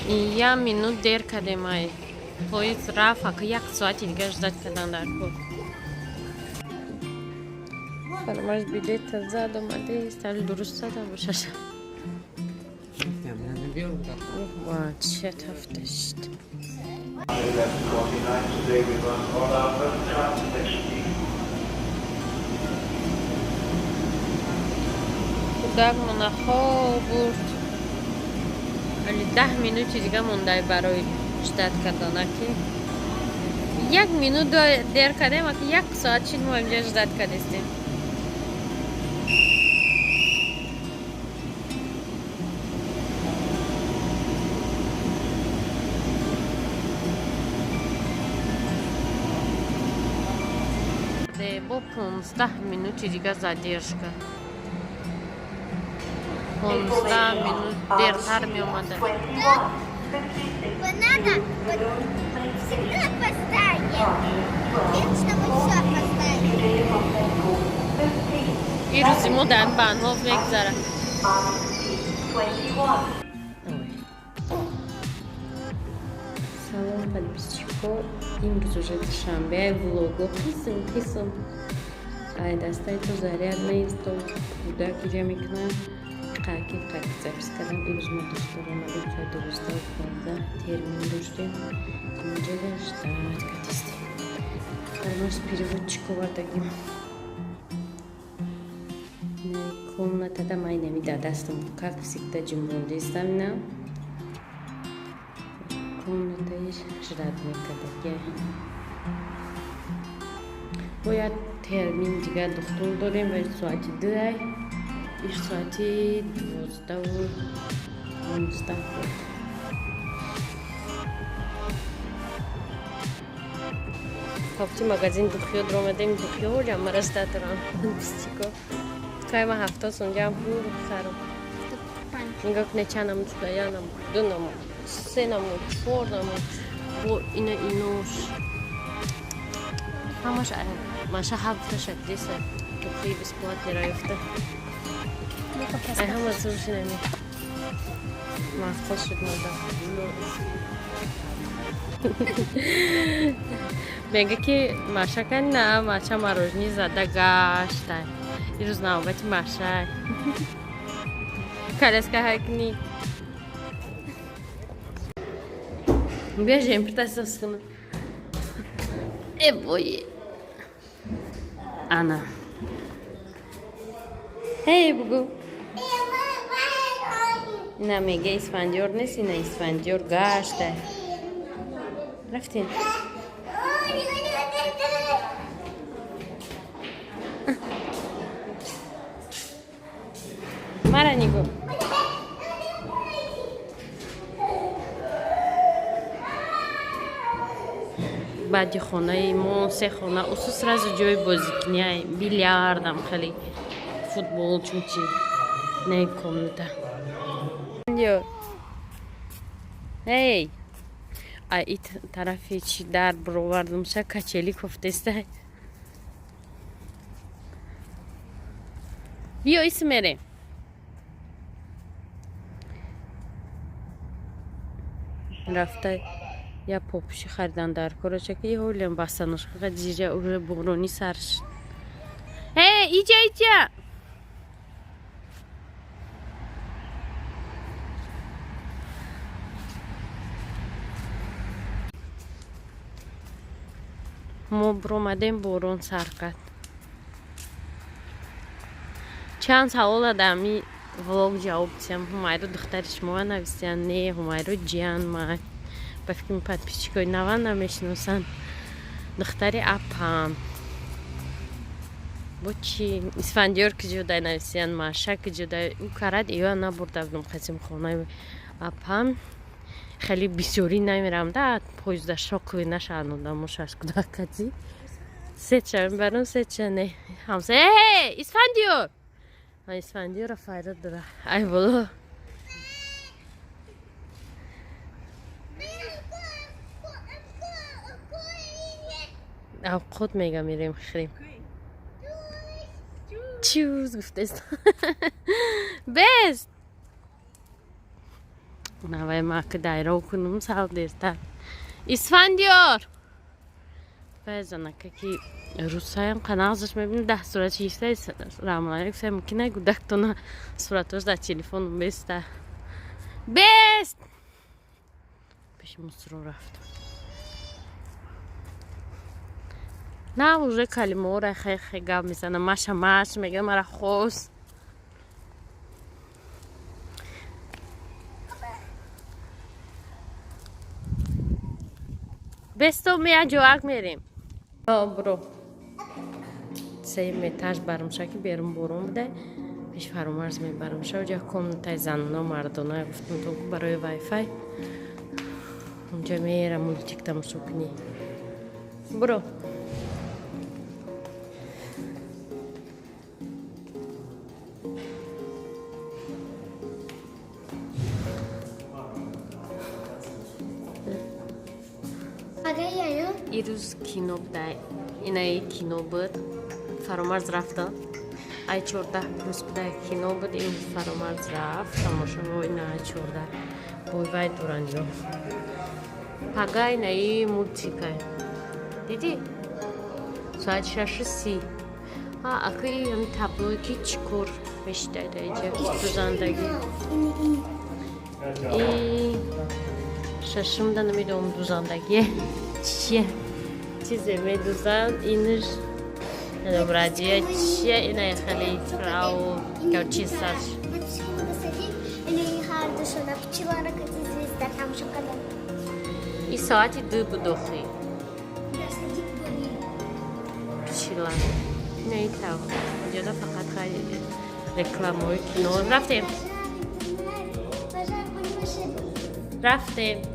یه minut دیر کردیم ای پاییز رفت که یک ساعتی دیگه جدت کردن در کل فرماش بیلیت زد اومده استال درست زده باشش واه چه تفتشت کودک منه خواب برد ولی 10 minut دیگه مونده برای جدت کردن که 1 minut دیر کردیم که 1 ساعت چید ما اینجا جدت کردیم با 15 minut دیگه زدیرش کرد 15 minut دیرتر می اومده این روزی ما در بنها میگذره سلام подписчико امروز уже شنبه влогу قسم ай дастайто зарядный стол кудак иҷа мекунам қаки запис кардам имрӯз мо дӯстдор омадем чай 12:15 термин доштем инҷода ждат кардистем фармош переводчикова дагим комнатада май намида дастам как всегда ҷумбондистам на комнатаи ждат мекардаги бояд термин дига духтур дорем ва соати 2 иш соати 12:15 буд ҳафти магазин духиёдро омадем духиёҷам марастатрам бистико кайма ҳафта сонҷам ҳур харам нигоҳ кунед чандамуд шуда янамуд дунамуд сенамуд чорнамуд бо инош ҳамаш Маша ҳафта шактиса духии бесплатни раёфта ай ҳама зурши нами мафқул шуд мода мега ки Маша кани на Маша мороженое зада гашта ирӯз навбати Маша калеска ҳакни бежем притасаскана эбои Ana. Hey bugu. Ina mega isfandiyor nesi ina isfandiyor gashta. Raftin. Mara nigo. баъди хонаи мо се хона усу сразу ҷои бозикунӣ билярдам хеле футбол чунчи не комната эй а и тарафи чи дар бировардамша качели кофтестай биё иси мерем рафтай я попуши харидан дар короча ки ҳолем басанушка ҷиҷа уже борони сарш иҷа мо биромадем борон сар кард чанд савол адами влог ҷавоб дисам ҳумайро духтари шумо нависиян не ҳумайро ҷиян май ба фикри подписчикои нава намешиносан духтари апам бо чи исфандиёр ки ҷудай нависиян Маша ки ҷудай ӯ карад иё набурдавдум қасим хонаи апам хеле бисёрӣ намерам да поезда шокови нашаанудам мошаш кудакази сеча барун сеча не ҳамса исфандиёр исфандиёра файда дора ай боло авқот мега мерем хирем чуз гуфтаст бест نوای ما که دایره کنم سال دیرتر اسفندیار بزنه که روسایم قناعتش میبینیم ده صورت چیسته رامانه یک سه ممکنه گودکتونه صورتش در تلفن بست پیش مصرو رفت نه وجه کلمه ها را خیلی گاب میزنه ماش میگه مرا خوست بستو میا جواک میریم برو سه متاج برمشه که بیرون برون بده پیش فرامرز میبرمشه و جا کمنتای زنونا مردانه گفتم تو برای وای فای اونجا میره مولتیک تماشا کنی برو این روز کینو بوده اینه کینو بود فرامرز رفته ای 14 روز بوده کینو بود این فرامرز رفت تماشا و اینه ای 14 بوی وای دورانجو پاگا اینه ای مولتیکه دیدی؟ ساعت 6:30 اکو این تابلوی که چکور میشته اینجا تو زندگی این ششم دنه میدونم دو زندگیه چیه؟ چیزی میدوزن اینش نبرادیه چیه اینه خیلی تراو که چیز ساش این ساعتی 2 بود دخی چیلان نه این تاو اینجا فقط خیلی رکلاموی کنون رفتیم